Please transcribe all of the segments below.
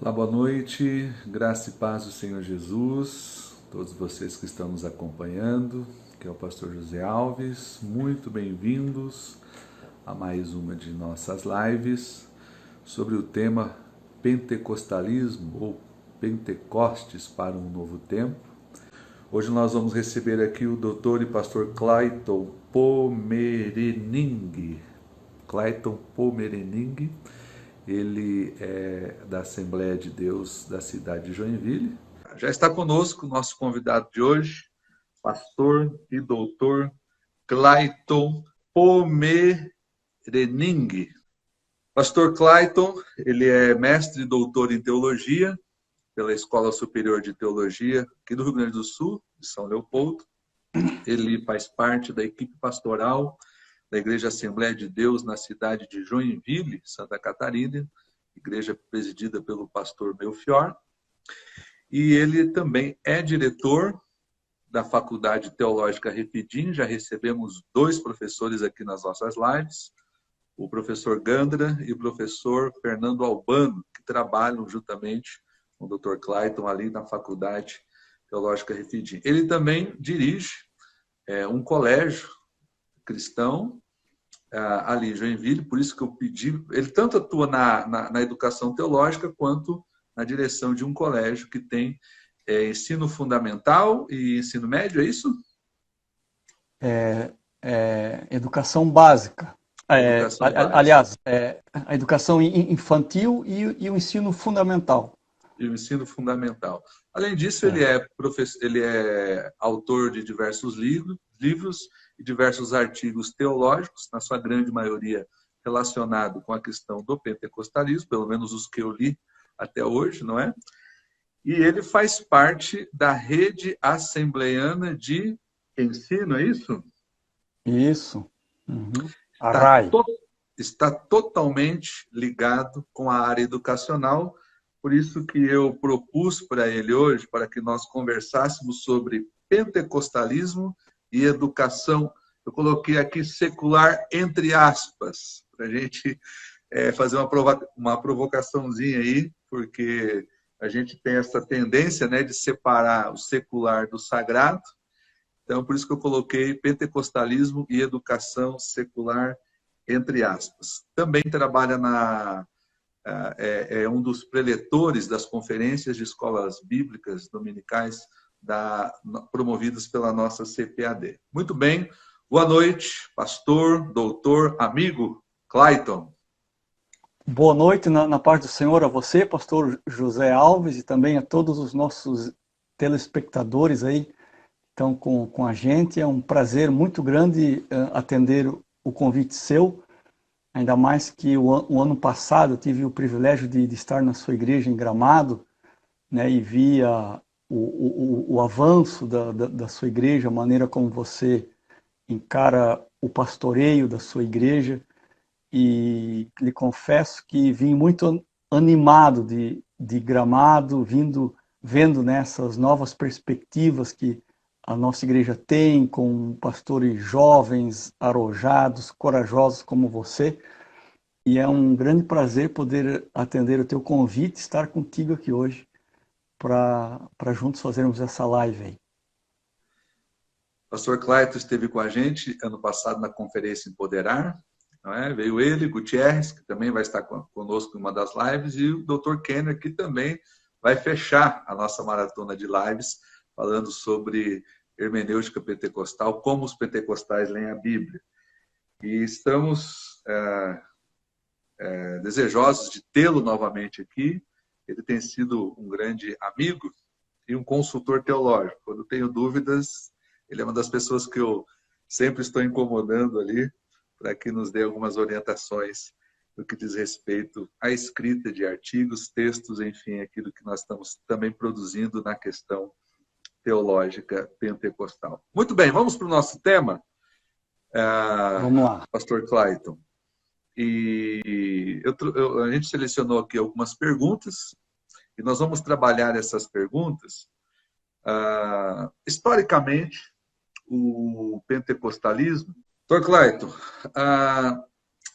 Olá, boa noite, graça e paz do Senhor Jesus, todos vocês que estão nos acompanhando, que é o pastor José Alves, muito bem-vindos a mais uma de nossas lives sobre o tema Pentecostalismo ou Pentecostes para um novo tempo. Hoje nós vamos receber aqui o doutor e pastor Clayton Pomerening. Clayton Pomerening. Ele é da Assembleia de Deus da cidade de Joinville. Já está conosco o nosso convidado de hoje, pastor e doutor Clayton Pomerening. Pastor Clayton, ele é mestre e doutor em teologia pela Escola Superior de Teologia aqui do Rio Grande do Sul, de São Leopoldo. Ele faz parte da equipe pastoral da Igreja Assembleia de Deus na cidade de Joinville, Santa Catarina, igreja presidida pelo pastor Belfior. E ele também é diretor da Faculdade Teológica Refidim. Já recebemos 2 professores aqui nas nossas lives, o professor Gandra e o professor Fernando Albano, que trabalham juntamente com o Dr. Clayton ali na Faculdade Teológica Refidim. Ele também dirige um colégio cristão ali em Joinville, por isso que eu pedi. Ele tanto atua na educação teológica quanto na direção de um colégio que tem ensino fundamental e ensino médio, é isso? Educação básica. Educação básica. Aliás, a educação infantil e o ensino fundamental. E o ensino fundamental. Além disso, ele é autor de diversos livros e diversos artigos teológicos, na sua grande maioria relacionado com a questão do pentecostalismo, pelo menos os que eu li até hoje, não é? E ele faz parte da rede assembleiana de ensino, é isso? Isso. Uhum. A Está, RAI. está totalmente ligado com a área educacional. Por isso que eu propus para ele hoje, para que nós conversássemos sobre pentecostalismo e educação. Eu coloquei aqui secular entre aspas, para a gente fazer uma provocaçãozinha aí, porque a gente tem essa tendência, né, de separar o secular do sagrado. Então, por isso que eu coloquei pentecostalismo e educação secular entre aspas. Também trabalha é um dos preletores das conferências de escolas bíblicas dominicais promovidas pela nossa CPAD. Muito bem, boa noite, pastor, doutor, amigo Clayton. Boa noite na paz do Senhor a você, pastor José Alves, e também a todos os nossos telespectadores aí que estão com a gente. É um prazer muito grande atender o convite seu. Ainda mais que o ano passado eu tive o privilégio de estar na sua igreja em Gramado, né, e via o avanço da sua igreja, a maneira como você encara o pastoreio da sua igreja, e lhe confesso que vim muito animado de Gramado, vendo nessas novas perspectivas que a nossa igreja tem, com pastores jovens, arrojados, corajosos como você. E é um grande prazer poder atender o teu convite, estar contigo aqui hoje, para juntos fazermos essa live aí. Pastor Clayton esteve com a gente ano passado na Conferência Empoderar, não é? Veio ele, Gutierrez, que também vai estar conosco em uma das lives, e o Dr. Kenner, que também vai fechar a nossa maratona de lives, falando sobre hermenêutica pentecostal, como os pentecostais leem a Bíblia. E estamos desejosos de tê-lo novamente aqui. Ele tem sido um grande amigo e um consultor teológico. Quando tenho dúvidas, ele é uma das pessoas que eu sempre estou incomodando ali para que nos dê algumas orientações no que diz respeito à escrita de artigos, textos, enfim, aquilo que nós estamos também produzindo na questão teológica pentecostal. Muito bem, vamos para o nosso tema, Vamos lá. pastor Clayton. E a gente selecionou aqui algumas perguntas e nós vamos trabalhar essas perguntas. Historicamente, o pentecostalismo... Dr. Clayton,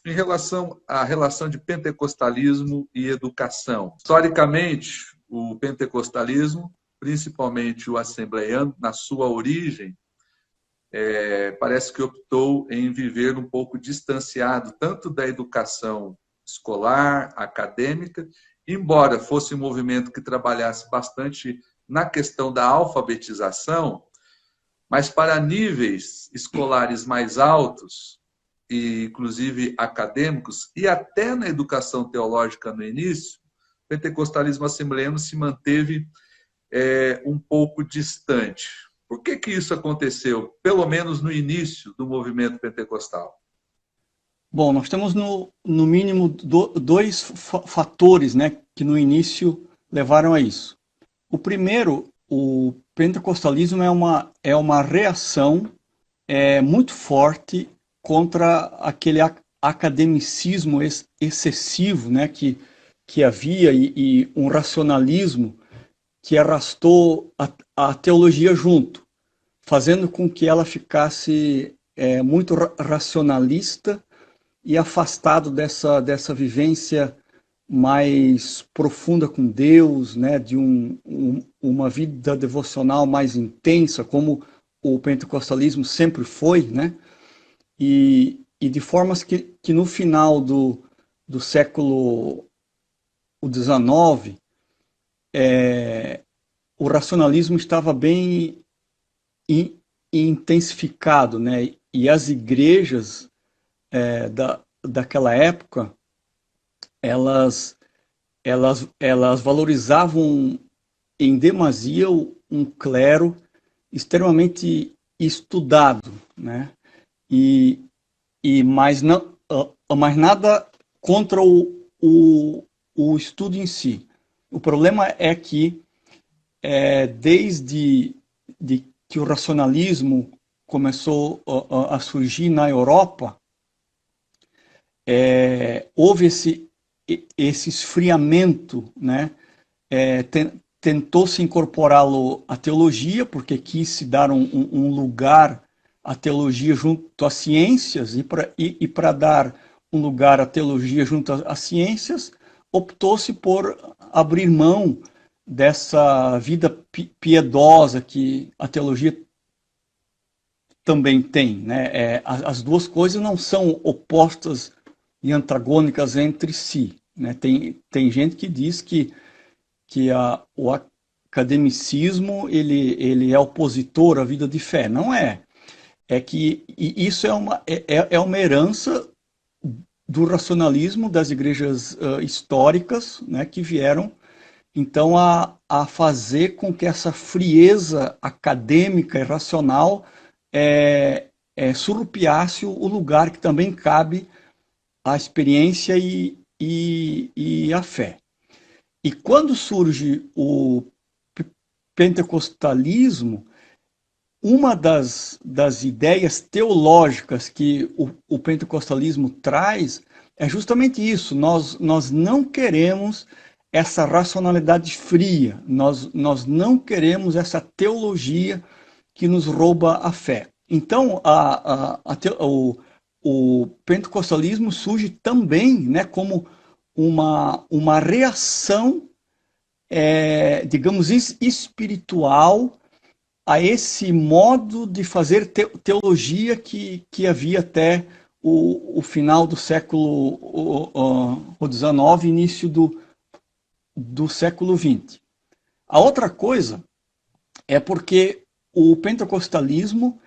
em relação à relação de pentecostalismo e educação. Historicamente, o pentecostalismo, principalmente o assembleiano, na sua origem, parece que optou em viver um pouco distanciado, tanto da educação escolar, acadêmica, embora fosse um movimento que trabalhasse bastante na questão da alfabetização, mas para níveis escolares mais altos, e inclusive acadêmicos, e até na educação teológica no início, o pentecostalismo assembleiano se manteve um pouco distante. Por que isso aconteceu, pelo menos no início do movimento pentecostal? Bom, nós temos no mínimo dois fatores, né, que no início levaram a isso. O primeiro, o pentecostalismo é uma reação muito forte contra aquele academicismo excessivo, né, que havia e um racionalismo que arrastou a teologia junto, fazendo com que ela ficasse muito racionalista e afastado dessa vivência mais profunda com Deus, né, de uma vida devocional mais intensa, como o pentecostalismo sempre foi, né, e de formas que no final do século XIX, o racionalismo estava bem intensificado, né, e as igrejas daquela época, elas valorizavam em demasia um clero extremamente estudado, né? Mas nada contra o estudo em si. O problema é que desde que o racionalismo começou a surgir na Europa, houve esse esfriamento, né? Tentou-se incorporá-lo à teologia, porque quis se dar um lugar à teologia junto às ciências, e para dar um lugar à teologia junto às ciências, optou-se por abrir mão dessa vida piedosa que a teologia também tem, né? As duas coisas não são opostas e antagônicas entre si, né? Tem gente que diz que o academicismo ele é opositor à vida de fé. Não é. É que isso é uma herança do racionalismo das igrejas históricas, né, que vieram então a fazer com que essa frieza acadêmica e racional surrupiasse o lugar que também cabe à experiência e à fé. E quando surge o pentecostalismo, uma das ideias teológicas que o pentecostalismo traz é justamente isso. Nós não queremos essa racionalidade fria, nós não queremos essa teologia que nos rouba a fé. Então, o pentecostalismo surge também, né, como uma reação, digamos, espiritual a esse modo de fazer teologia que havia até o final do século XIX, início do século XX. A outra coisa é porque o pentecostalismo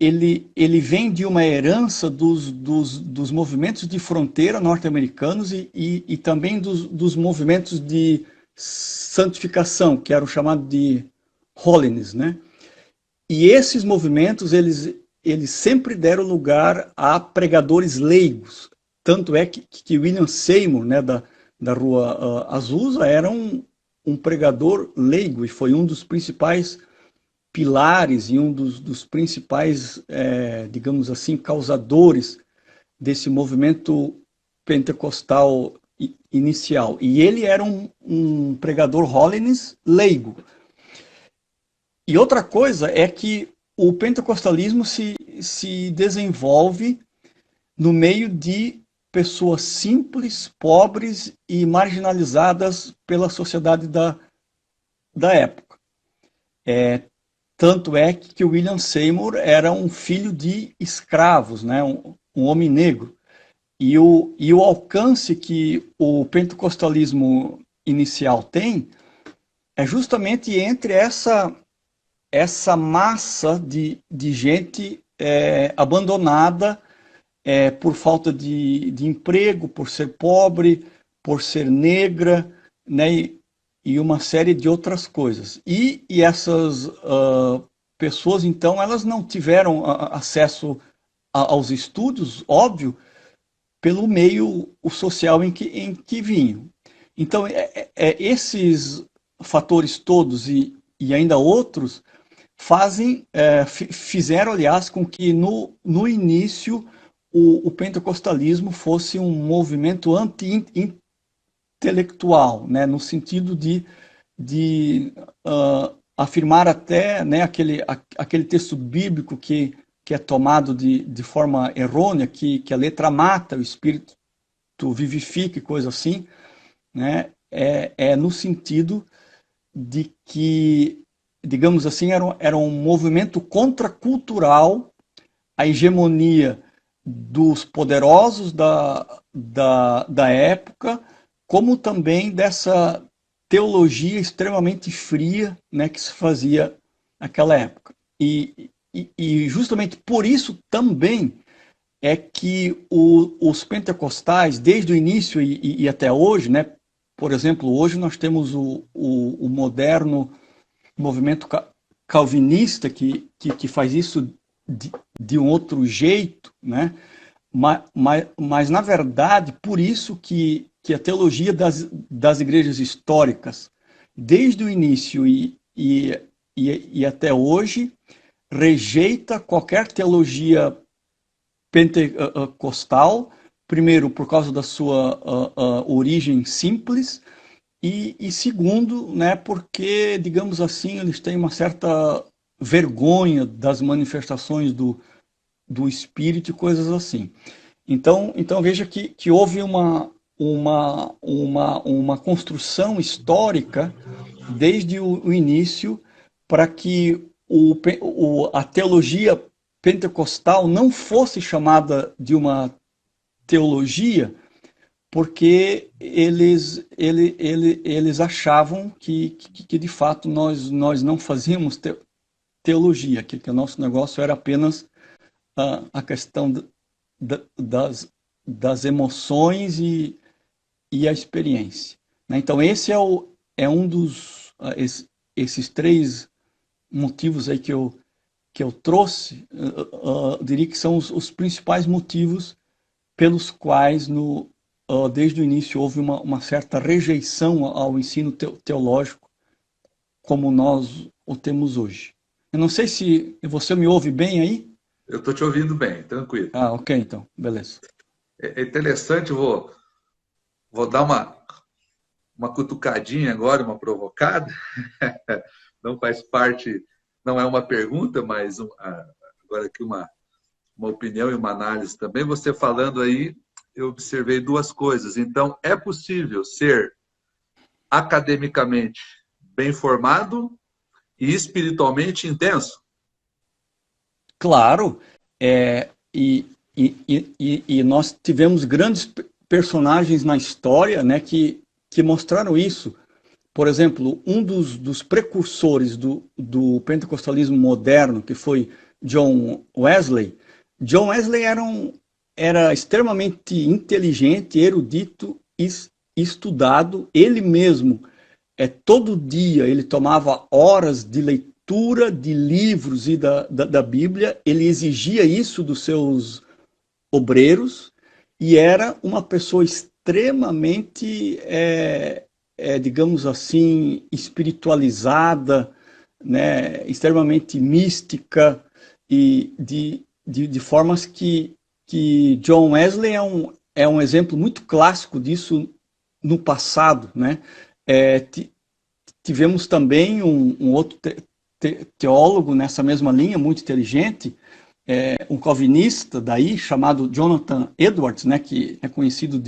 ele vem de uma herança dos movimentos de fronteira norte-americanos e também dos movimentos de santificação, que eram chamados de holiness, né? E esses movimentos, eles sempre deram lugar a pregadores leigos. Tanto é que William Seymour, né, da Rua Azusa, era um pregador leigo e foi um dos principais pilares e um dos principais, digamos assim, causadores desse movimento pentecostal inicial. E ele era um pregador holiness leigo. E outra coisa é que o pentecostalismo se desenvolve no meio de pessoas simples, pobres e marginalizadas pela sociedade da época. Tanto é que William Seymour era um filho de escravos, né? Um homem negro. E o alcance que o pentecostalismo inicial tem é justamente entre essa massa de gente abandonada por falta de emprego, por ser pobre, por ser negra, né, e uma série de outras coisas. E essas pessoas, então, elas não tiveram acesso aos estudos, óbvio, pelo meio social em que vinham. Então, esses fatores todos e ainda outros fizeram, aliás, com que no início o pentecostalismo fosse um movimento anti-intelectual, né, no sentido de afirmar até, né, aquele texto bíblico que é tomado de forma errônea, que a letra mata, o espírito vivifica e coisa assim, né, no sentido de que, digamos assim, era um movimento contracultural à hegemonia dos poderosos da época, como também dessa teologia extremamente fria, né, que se fazia naquela época. E justamente por isso também é que os pentecostais, desde o início e até hoje, né, por exemplo, hoje nós temos o moderno movimento calvinista que faz isso de um outro jeito, né? Mas, na verdade, por isso que a teologia das igrejas históricas, desde o início e até hoje, rejeita qualquer teologia pentecostal, primeiro, por causa da sua origem simples, e segundo, né, porque, digamos assim, eles têm uma certa vergonha das manifestações do espírito e coisas assim. Então veja que houve uma construção histórica desde o início para que a teologia pentecostal não fosse chamada de uma teologia, porque eles achavam que de fato nós não fazíamos teologia, que o nosso negócio era apenas a questão das emoções e a experiência. Então esse é um dos esses três motivos aí que eu trouxe, diria que são os principais motivos pelos quais desde o início houve uma certa rejeição ao ensino teológico como nós o temos hoje. Eu não sei se você me ouve bem aí. Eu estou te ouvindo bem, tranquilo. Ah, ok, então, beleza. É interessante, vou dar uma cutucadinha agora, uma provocada. Não faz parte, não é uma pergunta, mas agora aqui uma opinião e uma análise também. Você falando aí, eu observei duas coisas. Então, é possível ser academicamente bem formado e espiritualmente intenso? Claro, e nós tivemos grandes personagens na história, né, que mostraram isso. Por exemplo, um dos precursores do pentecostalismo moderno, que foi John Wesley. John Wesley era extremamente inteligente, erudito e estudado. Ele mesmo, todo dia, ele tomava horas de leitura de livros e da Bíblia. Ele exigia isso dos seus obreiros e era uma pessoa extremamente digamos assim, espiritualizada, né, extremamente mística, e de formas que John Wesley é um exemplo muito clássico disso no passado. Né? Tivemos também um outro teólogo nessa mesma linha, muito inteligente, um calvinista daí, chamado Jonathan Edwards, né, que é conhecido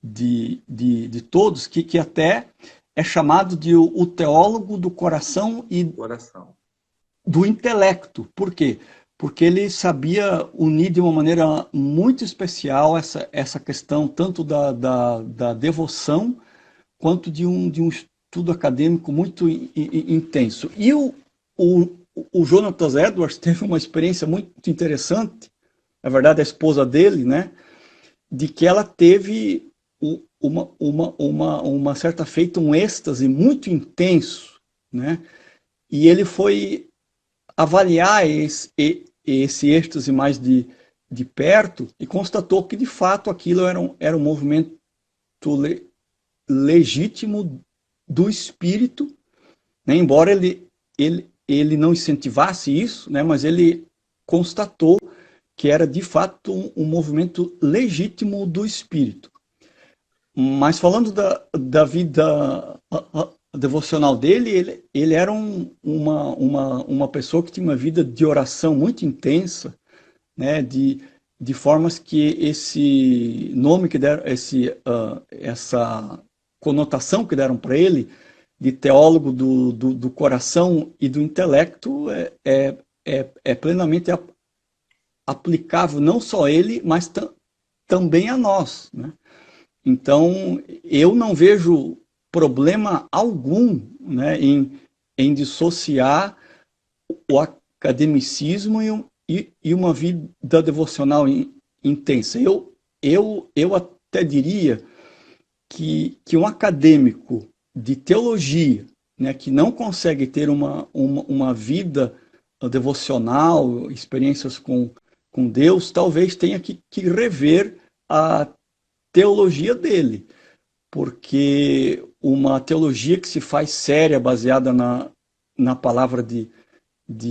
de todos, que até é chamado de o teólogo do coração e Coração. do intelecto. Por quê? Porque ele sabia unir de uma maneira muito especial essa questão tanto da devoção quanto de um estudo acadêmico muito intenso. E o, o Jonathan Edwards teve uma experiência muito interessante, na verdade a esposa dele, né, de que ela teve uma certa feita, um êxtase muito intenso, né, e ele foi avaliar esse êxtase mais de perto e constatou que de fato aquilo era um movimento legítimo do espírito, né? Embora ele não incentivasse isso, né? Mas ele constatou que era de fato um movimento legítimo do espírito. Mas falando da vida devocional dele, ele era uma pessoa que tinha uma vida de oração muito intensa, né? De formas que esse nome que deram, essa conotação que deram para ele, de teólogo do coração e do intelecto, é plenamente aplicável não só a ele, mas também a nós, né? Então, eu não vejo problema algum, né, em dissociar o academicismo e uma vida devocional intensa. Eu até diria que um acadêmico de teologia, né, que não consegue ter uma vida devocional, experiências com Deus, talvez tenha que rever a teologia dele, porque uma teologia que se faz séria, baseada na palavra de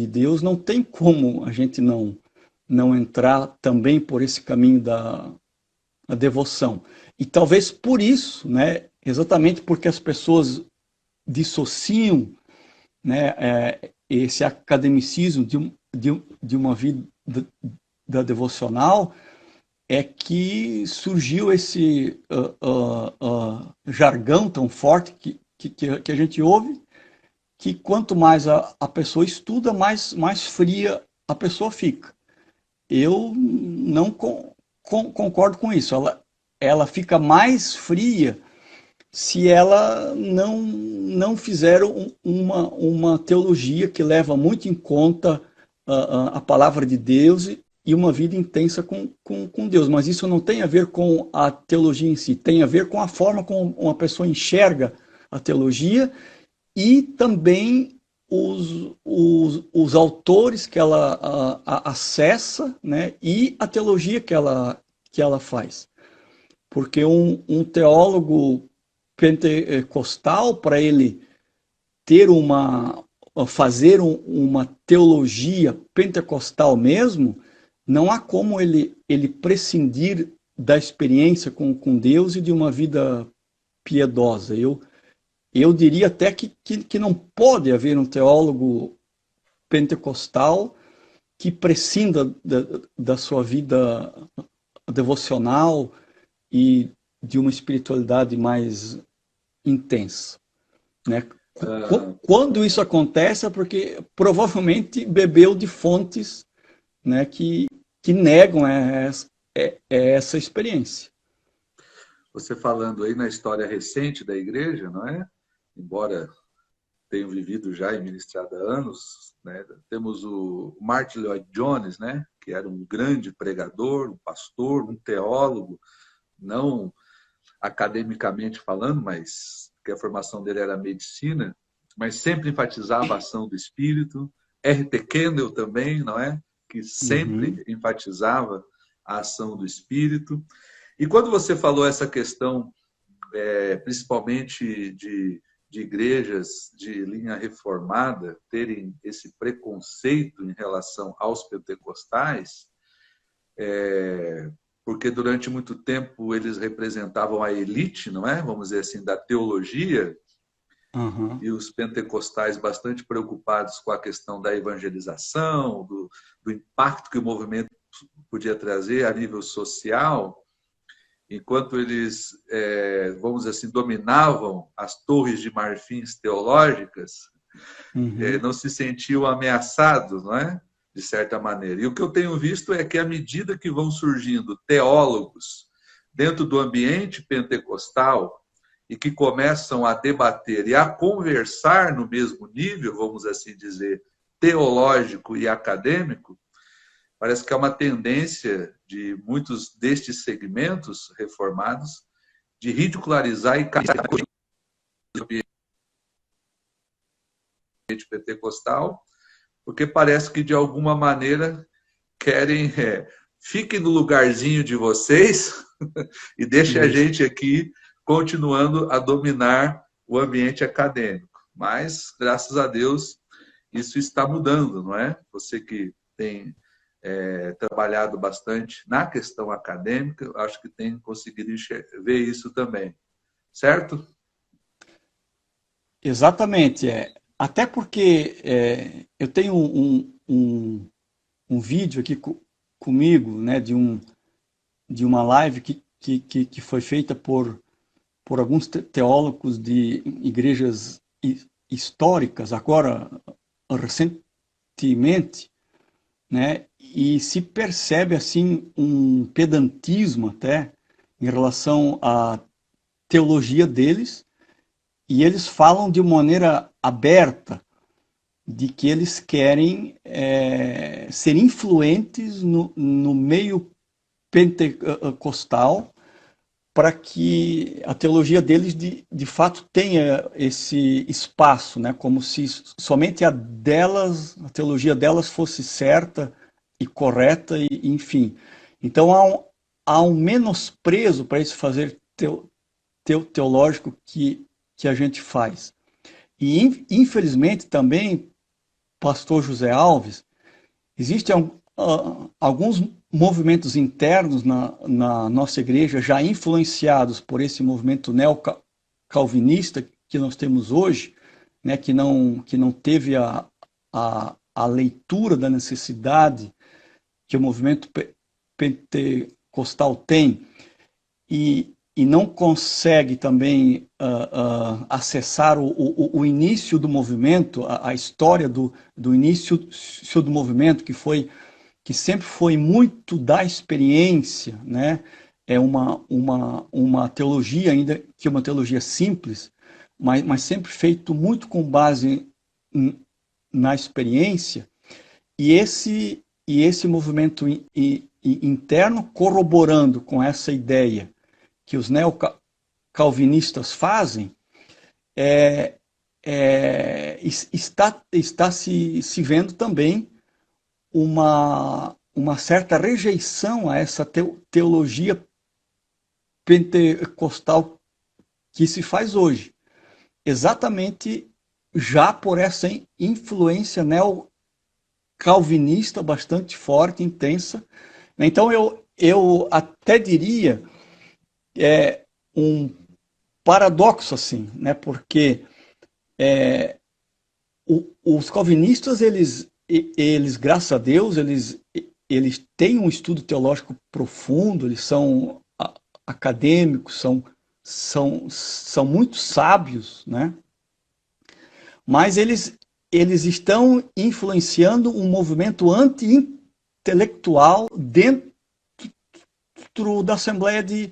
Deus, não tem como a gente não entrar também por esse caminho da devoção. E talvez por isso, né, exatamente porque as pessoas dissociam, né, esse academicismo de uma vida devocional, é que surgiu esse jargão tão forte que a gente ouve, que quanto mais a pessoa estuda, mais fria a pessoa fica. Eu não concordo com isso. Ela fica mais fria se ela não fizer uma teologia que leva muito em conta a palavra de Deus e uma vida intensa com Deus. Mas isso não tem a ver com a teologia em si, tem a ver com a forma como uma pessoa enxerga a teologia e também os autores que ela acessa, né, e a teologia que ela faz. Porque um teólogo pentecostal, para ele fazer uma teologia pentecostal mesmo, não há como ele prescindir da experiência com Deus e de uma vida piedosa. Eu diria até que não pode haver um teólogo pentecostal que prescinda da sua vida devocional e de uma espiritualidade mais intensa, né? Quando isso acontece é porque provavelmente bebeu de fontes, né, que negam essa experiência. Você falando aí na história recente da igreja, não é? Embora tenho vivido já e ministrado há anos, né? Temos o Martin Lloyd Jones, né? Que era um grande pregador, um pastor, um teólogo, não academicamente falando, mas que a formação dele era medicina, mas sempre enfatizava a ação do Espírito. R.T. Kendall também, não é? Que sempre enfatizava a ação do Espírito. E quando você falou essa questão, principalmente de igrejas de linha reformada terem esse preconceito em relação aos pentecostais, porque durante muito tempo eles representavam a elite, não é? Vamos dizer assim, da teologia, Uhum. e os pentecostais bastante preocupados com a questão da evangelização, do impacto que o movimento podia trazer a nível social, enquanto eles, vamos dizer assim, dominavam as torres de marfins teológicas, Uhum. não se sentiam ameaçados, não é? De certa maneira. E o que eu tenho visto é que, à medida que vão surgindo teólogos dentro do ambiente pentecostal e que começam a debater e a conversar no mesmo nível, vamos assim dizer, teológico e acadêmico, parece que é uma tendência de muitos destes segmentos reformados de ridicularizar e o ambiente pentecostal, porque parece que de alguma maneira querem fiquem no lugarzinho de vocês e deixem a Isso. gente aqui continuando a dominar o ambiente acadêmico. Mas, graças a Deus, isso está mudando, não é? Você que tem trabalhado bastante na questão acadêmica, acho que tem conseguido ver isso também. Certo? Exatamente. Até porque eu tenho um vídeo aqui comigo, né, de uma live que foi feita por alguns teólogos de igrejas históricas, agora recentemente, né? E se percebe assim um pedantismo até em relação à teologia deles, e eles falam de maneira aberta de que eles querem ser influentes no meio pentecostal para que a teologia deles de fato tenha esse espaço, né? Como se somente a teologia delas fosse certa e correta, e, enfim. Então há um menosprezo para esse fazer teológico que a gente faz. E infelizmente também, pastor José Alves, existem alguns movimentos internos na nossa igreja já influenciados por esse movimento neocalvinista que nós temos hoje, né, que não teve a leitura da necessidade que o movimento pentecostal tem e não consegue também acessar o início do movimento, a história do início do movimento, que sempre foi muito da experiência, né? É uma teologia, ainda que uma teologia simples, mas sempre feito muito com base na experiência, e esse movimento interno corroborando com essa ideia que os neocalvinistas fazem, está se vendo também uma certa rejeição a essa teologia pentecostal que se faz hoje. Exatamente já por essa influência neocalvinista bastante forte, intensa. Então eu até diria um paradoxo assim, né? Porque os calvinistas, eles, graças a Deus, eles têm um estudo teológico profundo, eles são acadêmicos, são muito sábios, né? Mas eles estão influenciando um movimento anti-intelectual dentro da Assembleia de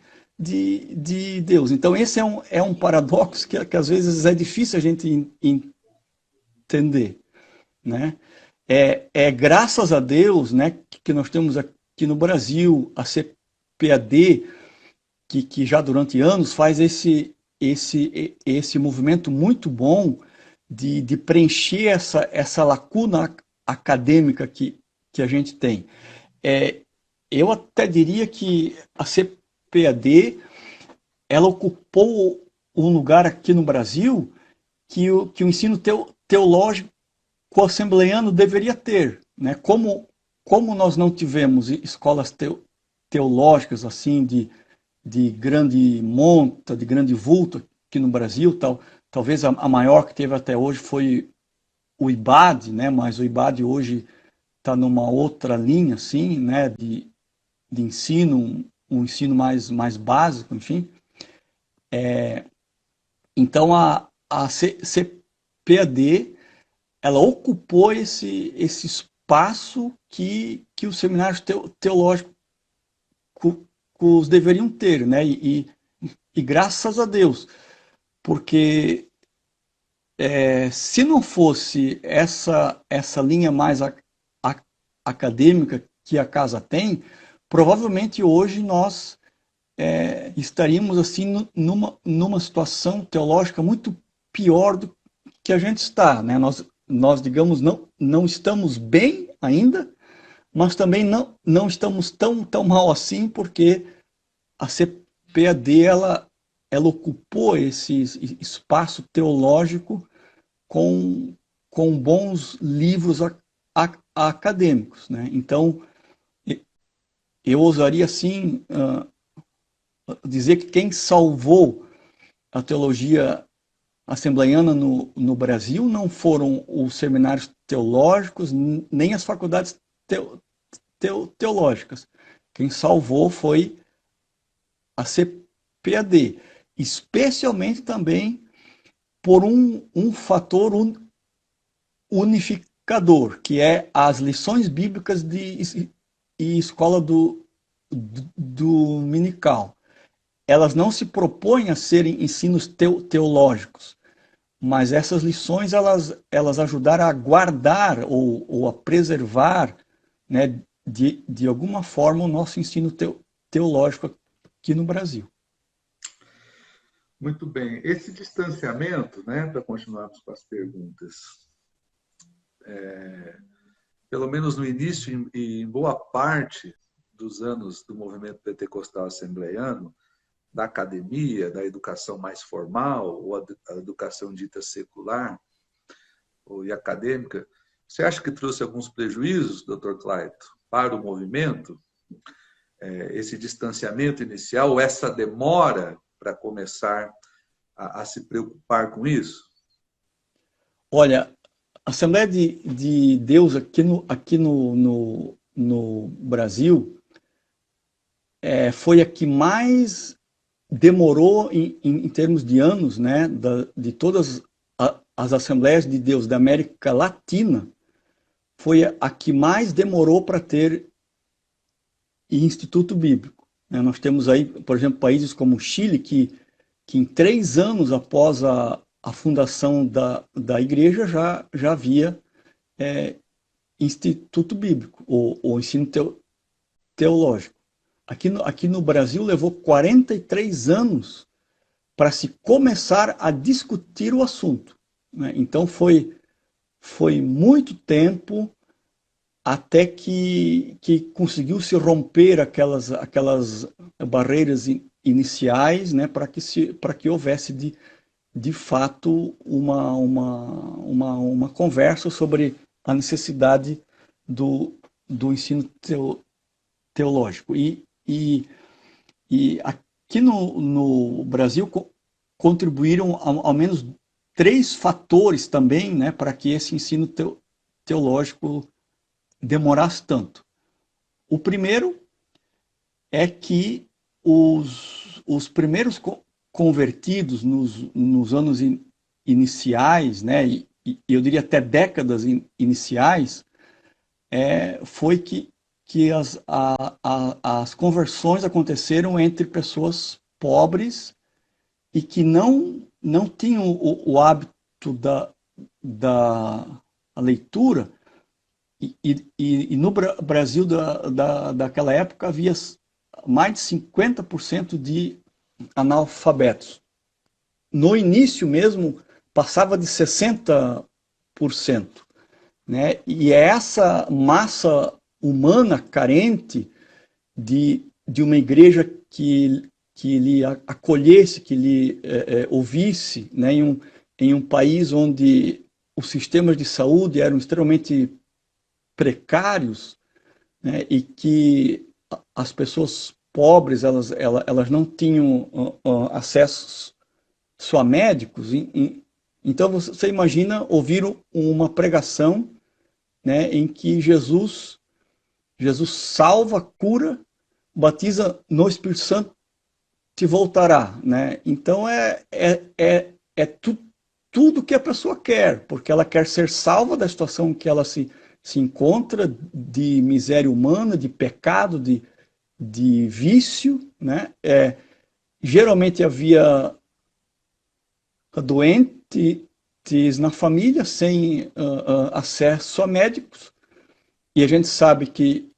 Deus. Então, esse é um paradoxo que às vezes é difícil a gente entender, né? Graças a Deus, né, que nós temos aqui no Brasil a CPAD, que já durante anos faz esse movimento muito bom de preencher essa lacuna acadêmica que a gente tem. Eu até diria que a CPAD ela ocupou um lugar aqui no Brasil que o ensino teológico assembleiano deveria ter, né? Como nós não tivemos escolas teológicas assim de grande monta, de grande vulto aqui no Brasil, tal, talvez a maior que teve até hoje foi o IBAD, né? Mas o IBAD hoje está numa outra linha, assim, né? De ensino, um ensino mais básico, enfim. Então a CPAD ela ocupou esse espaço que os seminários teológicos deveriam ter, né? E graças a Deus, porque se não fosse essa linha mais acadêmica que a casa tem, provavelmente hoje nós estaríamos assim numa situação teológica muito pior do que a gente está, né? Nós digamos, não estamos bem ainda, mas também não estamos tão mal assim, porque a CPAD ela ocupou esse espaço teológico com bons livros acadêmicos, né? Então, eu ousaria assim dizer que quem salvou a teologia assembleiana no Brasil não foram os seminários teológicos, nem as faculdades teológicas. Quem salvou foi a CPAD, especialmente também por um fator unificador, que é as lições bíblicas e escola dominical. Elas não se propõem a serem ensinos teológicos, mas essas lições elas ajudaram a guardar ou a preservar, né, de alguma forma o nosso ensino teológico aqui no Brasil. Muito bem. Esse distanciamento, né, para continuarmos com as perguntas, pelo menos no início e em boa parte dos anos do movimento pentecostal assembleiano, da academia, da educação mais formal, ou a educação dita secular e acadêmica, você acha que trouxe alguns prejuízos, Dr. Clayton, para o movimento? Esse distanciamento inicial, ou essa demora para começar a se preocupar com isso? Olha, a Assembleia de Deus aqui no Brasil foi a que mais demorou em termos de anos, né, de todas as Assembleias de Deus da América Latina, foi a que mais demorou para ter Instituto Bíblico. Nós temos aí, por exemplo, países como o Chile, que em 3 anos após a fundação da igreja já havia Instituto Bíblico, ou ensino teológico. Aqui no Brasil levou 43 anos para se começar a discutir o assunto, né? Então foi muito tempo até que conseguiu se romper aquelas barreiras iniciais, né, para que houvesse de fato uma conversa sobre a necessidade do ensino teológico. E aqui no Brasil contribuíram ao menos 3 fatores também, né, para que esse ensino teológico demorasse tanto. O primeiro é que os primeiros convertidos nos anos iniciais, né, e eu diria até décadas iniciais, foi que as conversões aconteceram entre pessoas pobres e que não tinham o hábito da leitura, e no Brasil daquela época havia mais de 50% de analfabetos. No início mesmo, passava de 60%. Né? E é essa massa humana carente de uma igreja que lhe acolhesse, que lhe ouvisse, né? Em um país onde os sistemas de saúde eram extremamente precários, né? E que as pessoas pobres elas não tinham acesso a médicos. Então você imagina ouvir uma pregação, né, em que Jesus salva, cura, batiza no Espírito Santo e voltará, né? Então tudo que a pessoa quer, porque ela quer ser salva da situação que ela se encontra, de miséria humana, de pecado, de vício, né? Geralmente havia doentes na família sem acesso a médicos, e a gente sabe que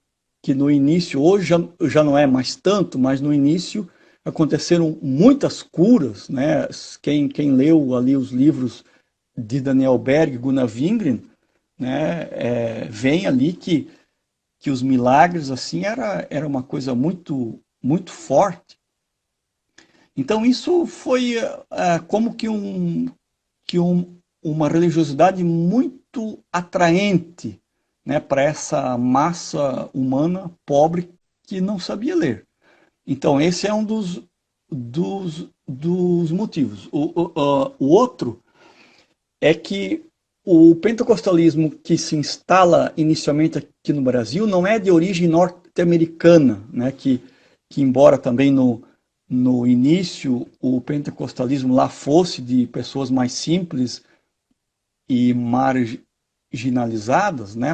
no início, hoje já não é mais tanto, mas no início aconteceram muitas curas, né? Quem leu ali os livros de Daniel Berg, Gunnar Wingren, né, vem ali que os milagres assim era uma coisa muito muito forte. Então isso foi como uma religiosidade muito atraente, né, para essa massa humana pobre que não sabia ler. Então esse é um dos motivos. O outro é que o pentecostalismo que se instala inicialmente aqui no Brasil não é de origem norte-americana, né, que embora também no início o pentecostalismo lá fosse de pessoas mais simples e marginalizadas, né,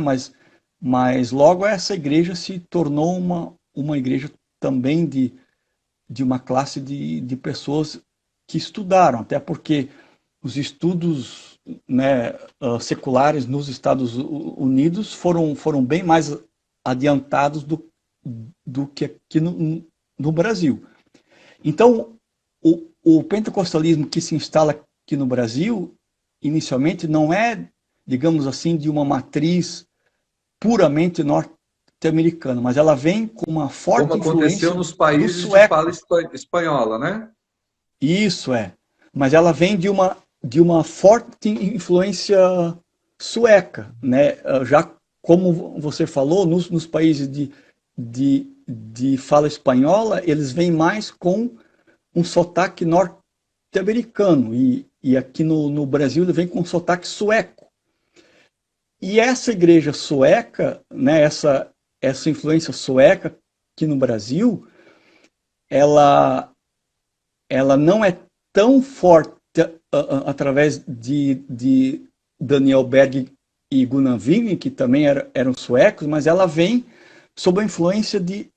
mas logo essa igreja se tornou uma igreja também de uma classe de pessoas que estudaram, até porque os estudos, né, seculares nos Estados Unidos foram bem mais adiantados do que aqui no Brasil. Então, o pentecostalismo que se instala aqui no Brasil, inicialmente, não é, digamos assim, de uma matriz puramente norte-americana, mas ela vem com uma Como forte aconteceu influência nos do países de sueco. fala espanhola, né? Isso é. Mas ela vem de uma forte influência sueca, né? Já como você falou, nos países de fala espanhola, eles vêm mais com um sotaque norte-americano. E aqui no Brasil ele vem com um sotaque sueco. E essa igreja sueca, né, essa influência sueca aqui no Brasil, ela não é tão forte através de Daniel Berg e Gunnar Wingren, que também eram suecos, mas ela vem sob a influência de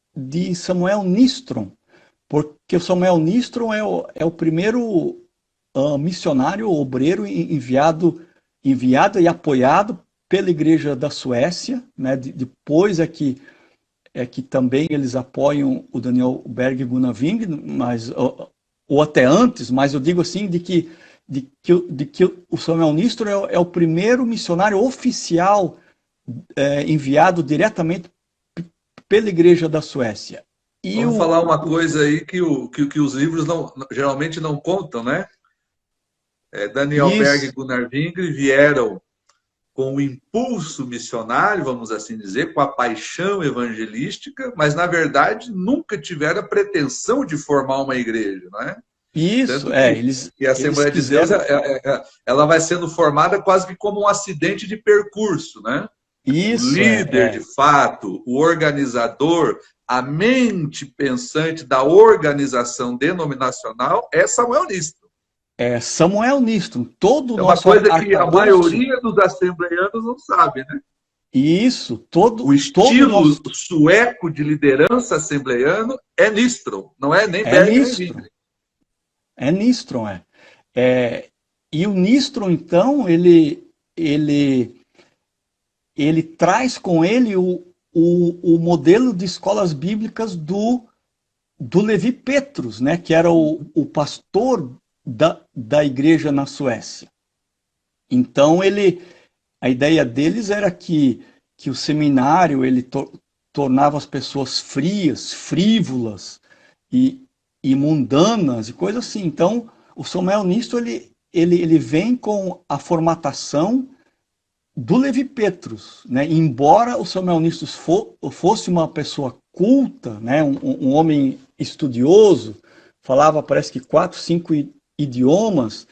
Samuel Nistrom, porque o Samuel Nistrom é o primeiro missionário obreiro enviado e apoiado pela Igreja da Suécia, né? Depois é que também eles apoiam o Daniel Berg e Gunnar Wingren, mas ou até antes, mas eu digo assim de que o Samuel Nistro é o primeiro missionário oficial enviado diretamente pela Igreja da Suécia. E Vamos falar uma coisa aí que os livros geralmente não contam, né? Daniel Berg e isso, Gunnar Wingren vieram com o impulso missionário, vamos assim dizer, com a paixão evangelística, mas na verdade nunca tiveram a pretensão de formar uma igreja, não é? isso, Tanto que, eles a eles Assembleia de Deus quiseram ela vai sendo formada quase que como um acidente de percurso, né? O isso, líder de fato, o organizador, a mente pensante da organização denominacional é Samuel Nistro. Samuel Nistro, todo o É uma nosso coisa que a arcabouço, maioria dos assembleanos não sabe, né? isso, O todo o estilo nosso sueco de liderança assembleiano é Nistro, não é nem é Berg nem Nistro, Wingren. é Nistron, e o Nistron, então, ele traz com ele o modelo de escolas bíblicas do Levi Petrus, né, que era o pastor da igreja na Suécia. Então, a ideia deles era que o seminário ele tornava as pessoas frias, frívolas e mundanas e coisas assim. Então, o Samuel Nisto ele vem com a formatação do Levi Petrus, né? Embora o Samuel Nisto fosse uma pessoa culta, né? Um homem estudioso, falava parece que 4, 5 idiomas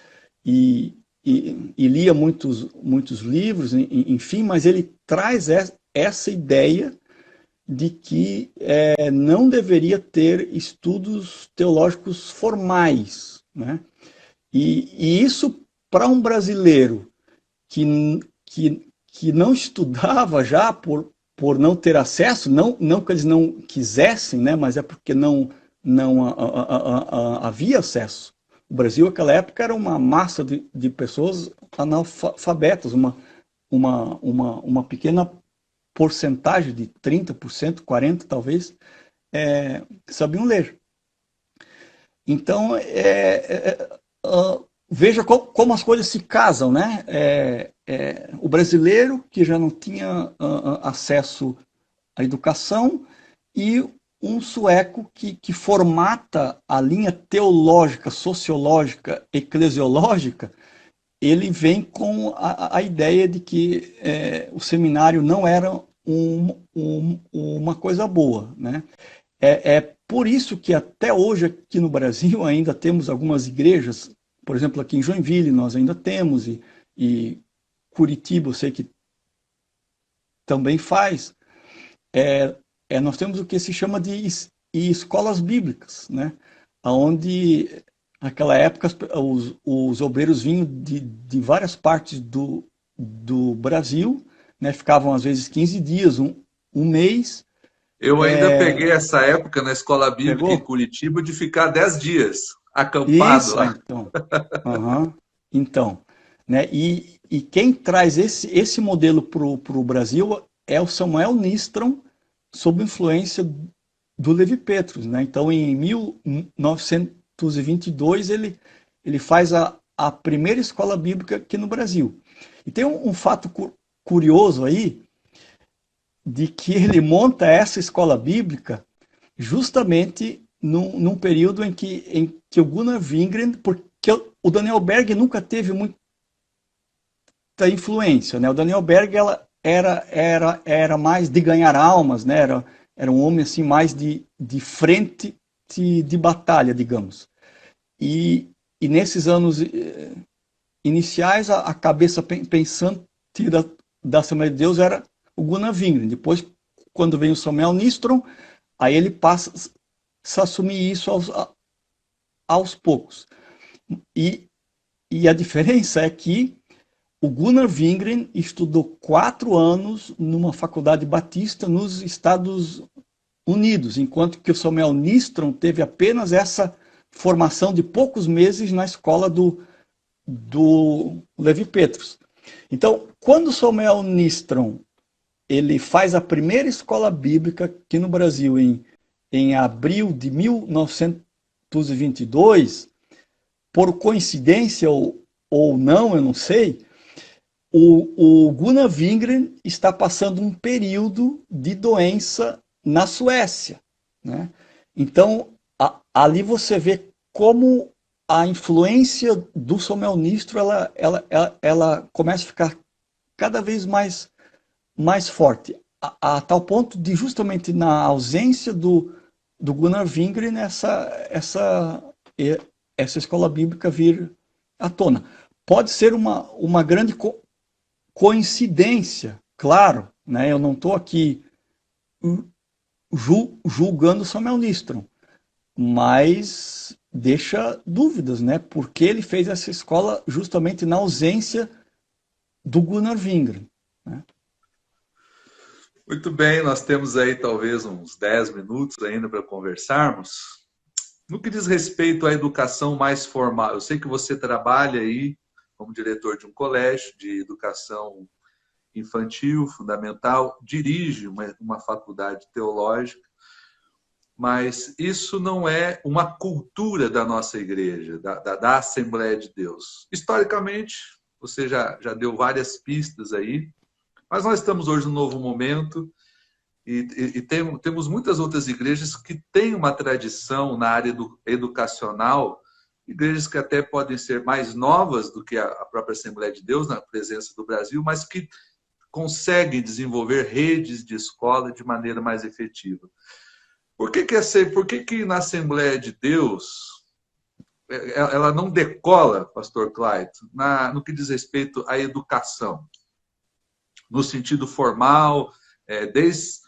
e e lia muitos livros, enfim, mas ele traz essa ideia de que não deveria ter estudos teológicos formais, né? E isso, para um brasileiro que, que não estudava já por não ter acesso, não que eles não quisessem, né, mas é porque não havia acesso. O Brasil, naquela época, era uma massa de pessoas analfabetas, uma pequena porcentagem de 30%, 40% talvez, sabiam ler. Então, veja como as coisas se casam, né? O brasileiro que já não tinha acesso à educação e um sueco que formata a linha teológica, sociológica, eclesiológica, ele vem com a ideia de que o seminário não era uma coisa boa, né? É por isso que até hoje aqui no Brasil ainda temos algumas igrejas, por exemplo, aqui em Joinville nós ainda temos, e Curitiba eu sei que também faz, nós temos o que se chama de escolas bíblicas, né? Onde naquela época os obreiros vinham de várias partes do Brasil, né? Ficavam às vezes 15 dias, um mês. Eu ainda peguei essa época na escola bíblica em Pegou? Curitiba de ficar 10 dias acampado Isso, lá. então. Uhum. Então, né? E quem traz esse modelo para o Brasil é o Samuel Nistron, sob influência do Levi Petrus, né? Então, em 1922, ele faz a primeira escola bíblica aqui no Brasil. E tem um fato curioso aí, de que ele monta essa escola bíblica justamente num período em que o Gunnar Wingren, porque o Daniel Berg nunca teve muita influência, né? O Daniel Berg era mais de ganhar almas, né? Era um homem assim mais de frente de batalha, digamos. E nesses anos iniciais, a cabeça pensante da Assembleia de Deus era o Gunnar Wingren. Depois, quando vem o Samuel Nistron, aí ele passa a assumir isso aos poucos. E a diferença é que o Gunnar Wingren estudou 4 anos numa faculdade batista nos Estados Unidos, enquanto que o Samuel Nistron teve apenas essa formação de poucos meses na escola do Levi Petrus. Então, quando o Samuel Nistron ele faz a primeira escola bíblica aqui no Brasil em abril de 1922, por coincidência ou não, eu não sei, o Gunnar Wingren está passando um período de doença na Suécia, né? Então, ali você vê como a influência do Samuel Nistro ela começa a ficar cada vez mais forte, a tal ponto de justamente na ausência do Gunnar Wingren essa escola bíblica vir à tona. Pode ser uma grande coincidência, claro, né? Eu não estou aqui julgando Samuel Nistron, mas deixa dúvidas, né? Porque ele fez essa escola justamente na ausência do Gunnar Wingren, né? Muito bem, nós temos aí talvez uns 10 minutos ainda para conversarmos. No que diz respeito à educação mais formal, eu sei que você trabalha aí como diretor de um colégio de educação infantil, fundamental, dirige uma faculdade teológica, mas isso não é uma cultura da nossa igreja, da Assembleia de Deus. Historicamente, você já deu várias pistas aí, mas nós estamos hoje num novo momento e temos muitas outras igrejas que têm uma tradição na área educacional, igrejas que até podem ser mais novas do que a própria Assembleia de Deus, na presença do Brasil, mas que conseguem desenvolver redes de escola de maneira mais efetiva. Por que na Assembleia de Deus ela não decola, pastor Clayton, no que diz respeito à educação, no sentido formal, desde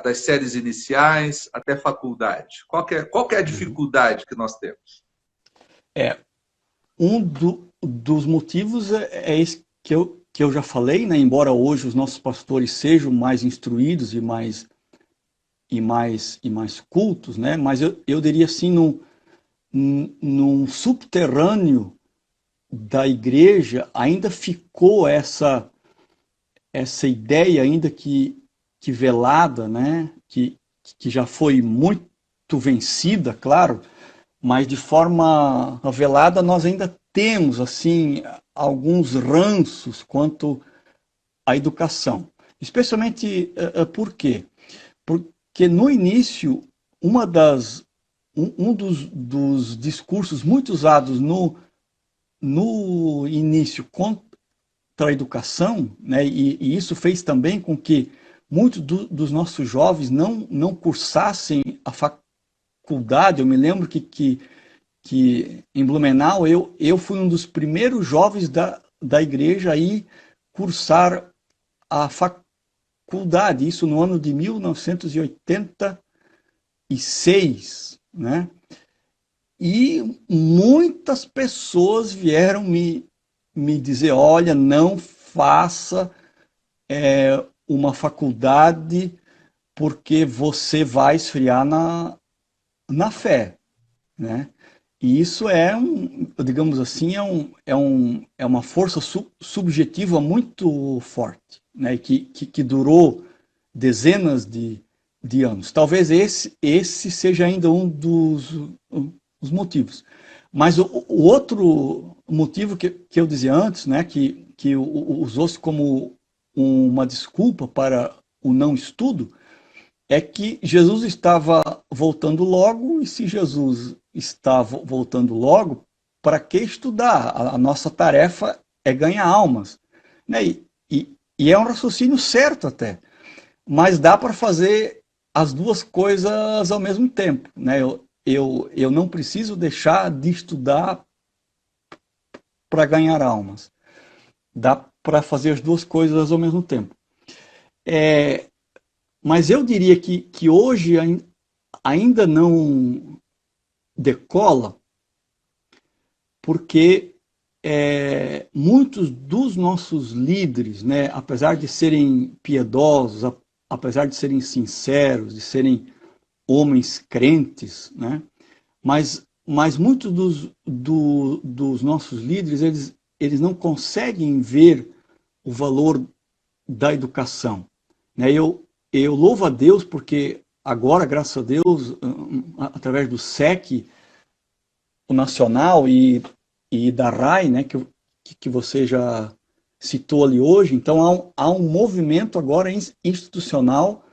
das séries iniciais até faculdade. Qual que é a dificuldade que nós temos? Dos motivos é esse que eu já falei, né? Embora hoje os nossos pastores sejam mais instruídos e mais cultos, né? Mas eu diria assim, num subterrâneo da igreja ainda ficou essa ideia ainda que velada, né? Que já foi muito vencida, claro, mas de forma velada nós ainda temos assim alguns ranços quanto à educação. Especialmente por quê? Porque no início, um dos discursos muito usados no início contra a educação, né, e isso fez também com que muitos dos nossos jovens não cursassem a faculdade. Eu me lembro que em Blumenau eu fui um dos primeiros jovens da igreja a ir cursar a faculdade, isso no ano de 1986, né? E muitas pessoas vieram me dizer, olha, não faça uma faculdade porque você vai esfriar na fé, né? E isso digamos assim, é uma força subjetiva muito forte, né? Que durou dezenas de anos. Talvez esse seja ainda um dos motivos. Mas o outro motivo que eu dizia antes, né? Que usou-se como uma desculpa para o não estudo, é que Jesus estava voltando logo, e se Jesus está voltando logo, para que estudar? A nossa tarefa é ganhar almas. Né? E é um raciocínio certo até, mas dá para fazer as duas coisas ao mesmo tempo. Né? Eu não preciso deixar de estudar para ganhar almas. Dá para fazer as duas coisas ao mesmo tempo. Mas eu diria que hoje ainda não decola, porque muitos dos nossos líderes, né, apesar de serem piedosos, apesar de serem sinceros, de serem homens crentes, né, mas muitos dos nossos líderes, eles não conseguem ver o valor da educação. Né? Eu louvo a Deus porque agora, graças a Deus, através do SEC, o Nacional e da RAI, né, que você já citou ali hoje, então há um movimento agora institucional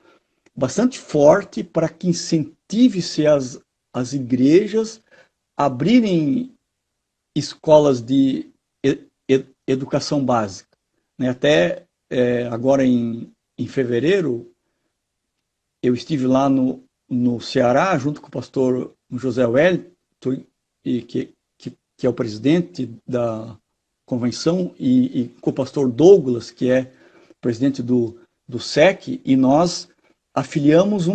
bastante forte para que incentive-se as igrejas a abrirem escolas de educação básica. Né? Até agora em fevereiro, eu estive lá no Ceará, junto com o pastor José Wellington, que é o presidente da convenção, e com o pastor Douglas, que é presidente do SEC, e nós afiliamos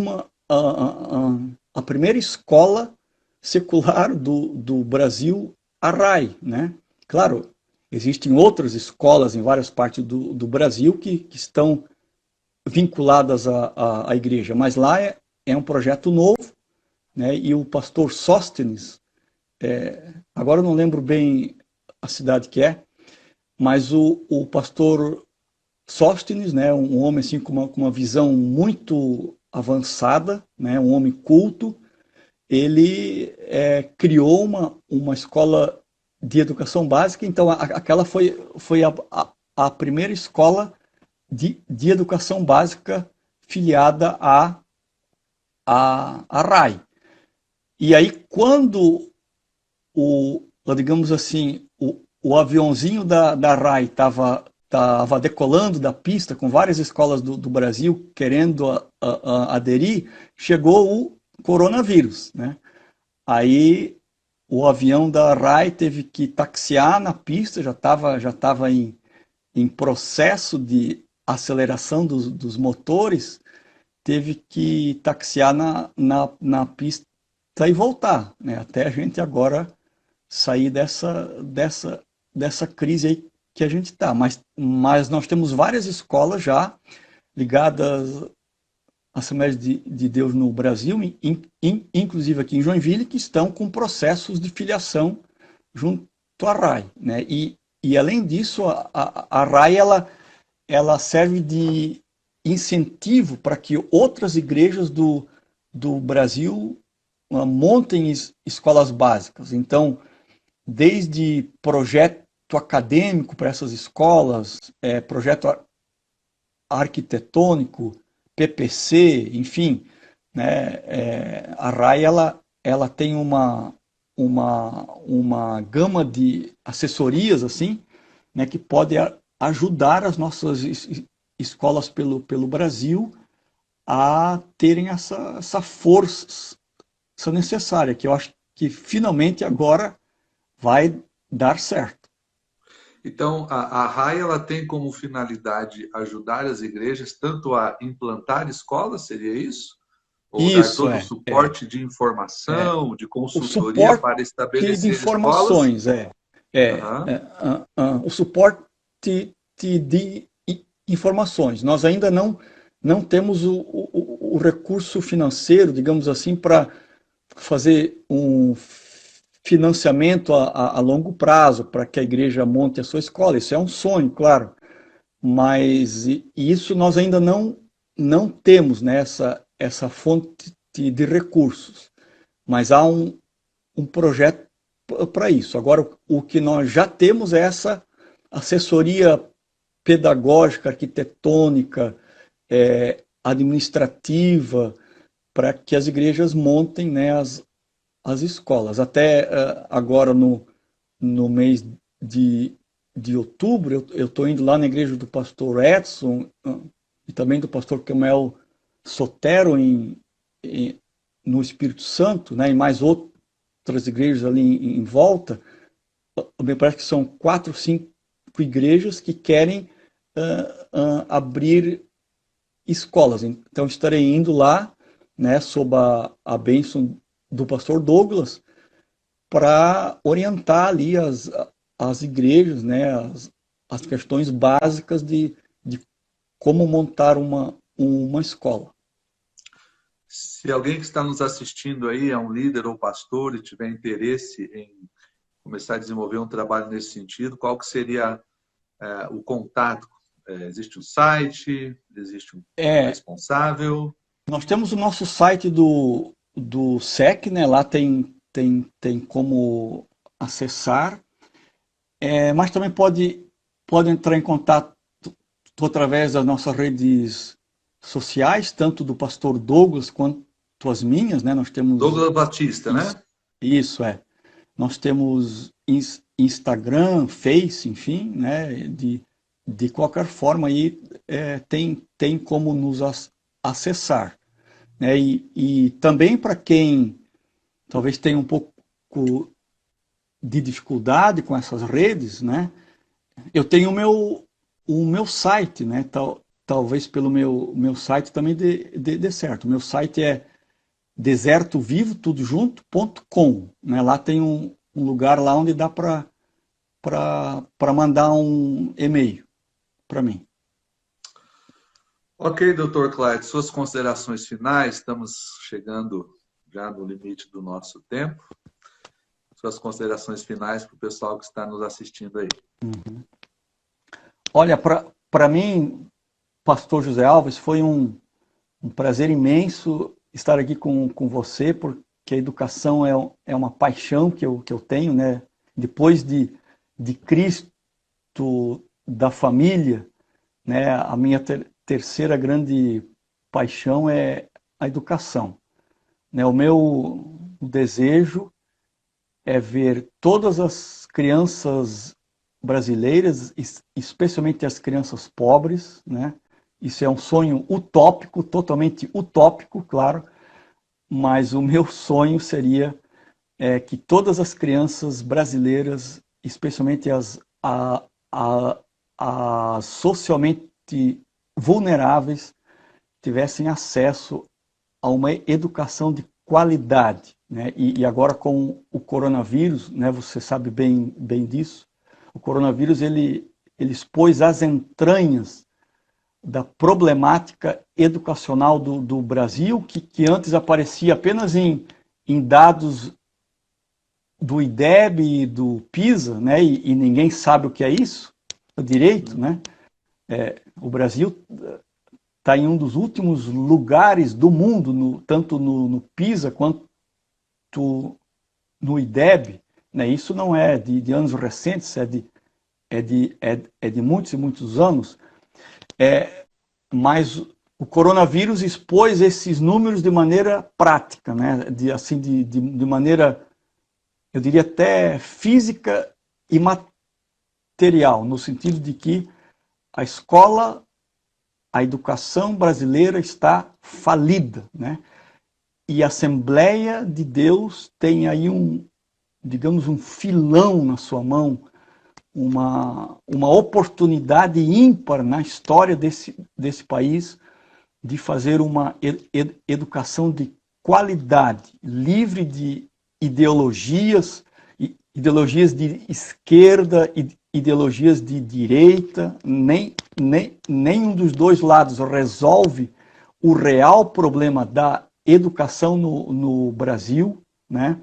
a primeira escola secular do Brasil, a RAI. Né? Claro, existem outras escolas em várias partes do Brasil que estão vinculadas à igreja, mas lá é um projeto novo, né? E o pastor Sóstenes, agora eu não lembro bem a cidade que é, mas o pastor Sóstenes, né, um homem assim com uma visão muito avançada, né, um homem culto, ele criou uma escola de educação básica. Então aquela foi a primeira escola de educação básica filiada à RAI. E aí, quando digamos assim, o aviãozinho da RAI estava decolando da pista com várias escolas do Brasil querendo aderir, chegou o coronavírus. Né? Aí o avião da RAI teve que taxiar na pista, já tava em processo de aceleração dos motores, teve que taxiar na pista e voltar, né? Até a gente agora sair dessa crise aí que a gente está. Mas nós temos várias escolas já ligadas à Assembleia de Deus no Brasil, inclusive aqui em Joinville, que estão com processos de filiação junto à RAI, né? E além disso, a RAI ela serve de incentivo para que outras igrejas do Brasil montem escolas básicas. Então, desde projeto acadêmico para essas escolas, projeto arquitetônico, PPC, enfim, né, a RAI ela tem uma gama de assessorias assim, né, que pode ajudar as nossas escolas pelo Brasil a terem essa força necessária, que eu acho que finalmente agora vai dar certo. Então, a RAI ela tem como finalidade ajudar as igrejas tanto a implantar escolas, seria isso? Ou dar Isso todo o suporte de informação, de o consultoria suporte para de estabelecer escolas? informações, o suporte de informações. Nós ainda não temos o recurso financeiro, digamos assim, para fazer um financiamento a longo prazo para que a igreja monte a sua escola. Isso é um sonho, claro, mas isso nós ainda não temos, né, essa fonte de recursos. Mas há um projeto para isso. Agora, o que nós já temos é essa assessoria pedagógica, arquitetônica, administrativa, para que as igrejas montem, né, as escolas. Até agora, no mês de outubro, eu estou indo lá na igreja do pastor Edson e também do pastor Camel Sotero no Espírito Santo, né, e mais outras igrejas ali em volta. Me parece que são 4, 5 igrejas que querem abrir escolas. Então estarei indo lá, né, sob a bênção do pastor Douglas, para orientar ali as igrejas, né, as questões básicas de como montar uma escola. Se alguém que está nos assistindo aí é um líder ou pastor e tiver interesse em começar a desenvolver um trabalho nesse sentido, qual que seria o contato? Existe um site? Existe um responsável? Nós temos o nosso site do SEC, né? Lá tem como acessar, mas também pode entrar em contato através das nossas redes sociais, tanto do pastor Douglas quanto as minhas, né? Nós temos Douglas Batista, né? Isso. Nós temos Instagram, Face, enfim, né? De qualquer forma aí tem como nos acessar, né? E também para quem talvez tenha um pouco de dificuldade com essas redes, né? Eu tenho o meu site, né? Talvez pelo meu site também dê certo. O meu site é desertovivo, tudo junto.com, né? Lá tem um lugar lá onde dá para mandar um e-mail para mim. Ok, Dr. Clyde, suas considerações finais, estamos chegando já no limite do nosso tempo. Suas considerações finais para o pessoal que está nos assistindo aí. Uhum. Olha, para mim, pastor José Alves, foi um prazer imenso estar aqui com você, porque a educação é uma paixão que eu tenho, né? Depois de Cristo, da família, né? A minha terceira grande paixão é a educação, né? O meu desejo é ver todas as crianças brasileiras, especialmente as crianças pobres, né? Isso é um sonho utópico, totalmente utópico, claro, mas o meu sonho seria é que todas as crianças brasileiras, especialmente as socialmente vulneráveis, tivessem acesso a uma educação de qualidade, né? E agora com o coronavírus, né, você sabe bem disso, o coronavírus ele expôs as entranhas da problemática educacional do Brasil, que antes aparecia apenas em dados do IDEB e do PISA, né, e ninguém sabe o que é isso, direito, né? O Brasil está em um dos últimos lugares do mundo, tanto no PISA quanto no IDEB, né? Isso não é de anos recentes, é de muitos e muitos anos, mas o coronavírus expôs esses números de maneira prática, né? De maneira, eu diria até física e material, no sentido de que a escola, a educação brasileira está falida, né? E a Assembleia de Deus tem aí digamos, um filão na sua mão, uma oportunidade ímpar na história desse país de fazer uma educação de qualidade, livre de ideologias de esquerda, ideologias de direita. Nenhum dos dois lados resolve o real problema da educação no Brasil, né?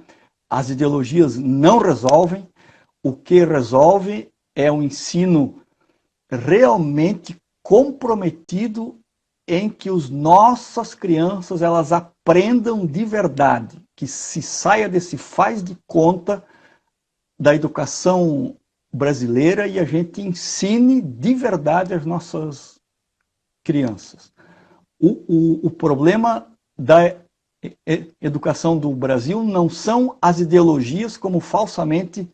As ideologias não resolvem. O que resolve é um ensino realmente comprometido em que as nossas crianças elas aprendam de verdade, que se saia desse faz de conta da educação brasileira e a gente ensine de verdade as nossas crianças. O problema da educação do Brasil não são as ideologias como falsamente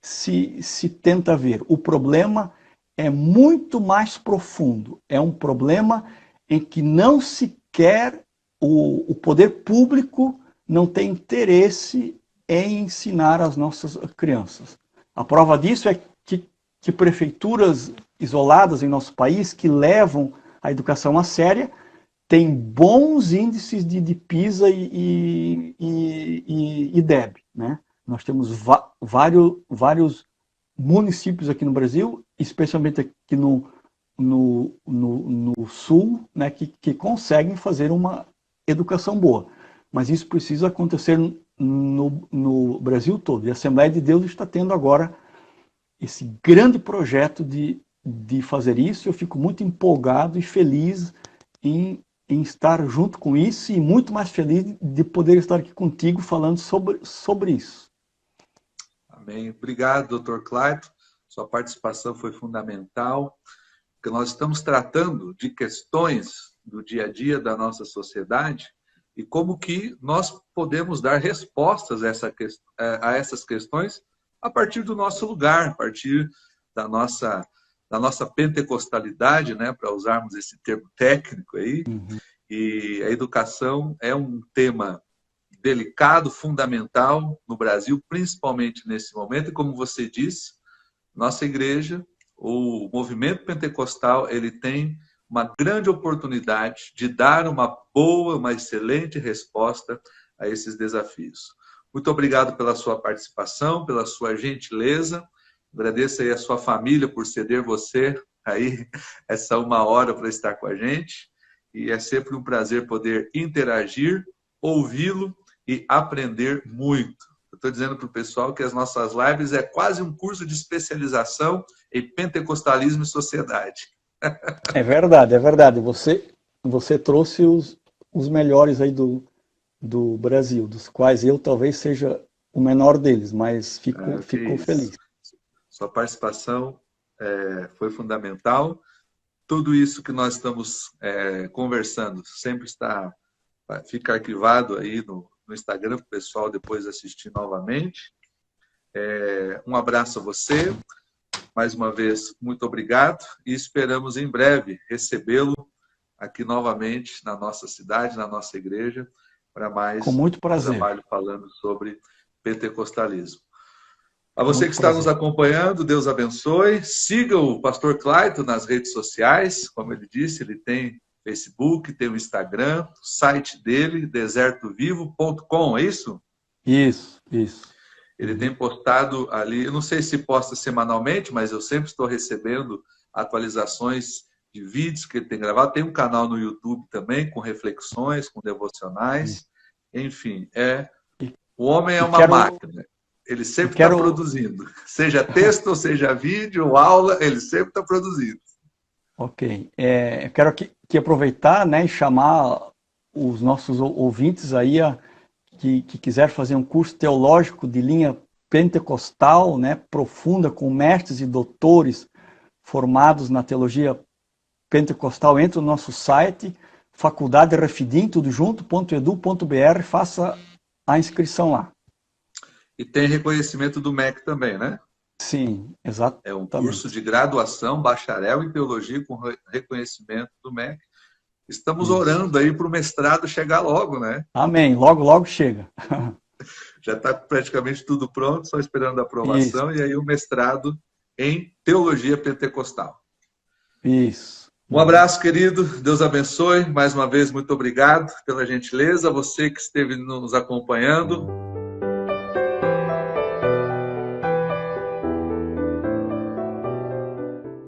se tenta ver. O problema é muito mais profundo. É um problema em que não se quer, o poder público não tem interesse em ensinar as nossas crianças. A prova disso é que prefeituras isoladas em nosso país, que levam a educação a séria, têm bons índices de PISA e IDEB, né? Nós temos vários municípios aqui no Brasil, especialmente aqui no sul, né, que conseguem fazer uma educação boa. Mas isso precisa acontecer no Brasil todo. E a Assembleia de Deus está tendo agora esse grande projeto de fazer isso. Eu fico muito empolgado e feliz em estar junto com isso e muito mais feliz de poder estar aqui contigo falando sobre isso. Amém. Obrigado, Dr. Clayton. Sua participação foi fundamental, porque nós estamos tratando de questões do dia a dia da nossa sociedade e como que nós podemos dar respostas a essas questões a partir do nosso lugar, a partir da nossa pentecostalidade, né, para usarmos esse termo técnico aí. Uhum. E a educação é um tema delicado, fundamental no Brasil, principalmente nesse momento. E como você disse, nossa igreja, o movimento pentecostal, ele tem uma grande oportunidade de dar uma boa, uma excelente resposta a esses desafios. Muito obrigado pela sua participação, pela sua gentileza. Agradeço aí a sua família por ceder você aí essa 1 hora para estar com a gente. E é sempre um prazer poder interagir, ouvi-lo e aprender muito. Eu estou dizendo para o pessoal que as nossas lives é quase um curso de especialização em pentecostalismo e sociedade. É verdade, é verdade. Você trouxe os melhores aí do Brasil, dos quais eu talvez seja o menor deles, mas fico feliz. Sua participação foi fundamental. Tudo isso que nós estamos conversando sempre fica arquivado aí no Instagram para o pessoal depois assistir novamente. Um abraço a você. Mais uma vez, muito obrigado e esperamos em breve recebê-lo aqui novamente na nossa cidade, na nossa igreja, para mais com muito prazer. trabalho falando sobre pentecostalismo. A você Muito que está prazer. nos acompanhando, Deus abençoe. Siga o Pastor Clayton nas redes sociais, como ele disse, ele tem Facebook, tem o Instagram, o site dele, desertovivo.com, é isso? Isso. Ele tem postado ali, eu não sei se posta semanalmente, mas eu sempre estou recebendo atualizações de vídeos que ele tem gravado. Tem um canal no YouTube também, com reflexões, com devocionais. Enfim, o homem é uma máquina. Ele sempre está produzindo. Seja texto, ou seja vídeo, ou aula, ele sempre está produzindo. Ok. Eu quero que aproveitar, né, e chamar os nossos ouvintes aí que quiser fazer um curso teológico de linha pentecostal, né, profunda, com mestres e doutores formados na teologia pentecostal, entre no nosso site, faculdade refidim, tudo junto.edu.br, faça a inscrição lá. E tem reconhecimento do MEC também, né? Sim, exatamente. É um curso de graduação, bacharel em teologia com reconhecimento do MEC. Estamos orando aí para o mestrado chegar logo, né? Amém. Logo chega. Já está praticamente tudo pronto, só esperando a aprovação. Isso. E aí o mestrado em teologia pentecostal. Isso. Um abraço, querido. Deus abençoe. Mais uma vez, muito obrigado pela gentileza. Você que esteve nos acompanhando.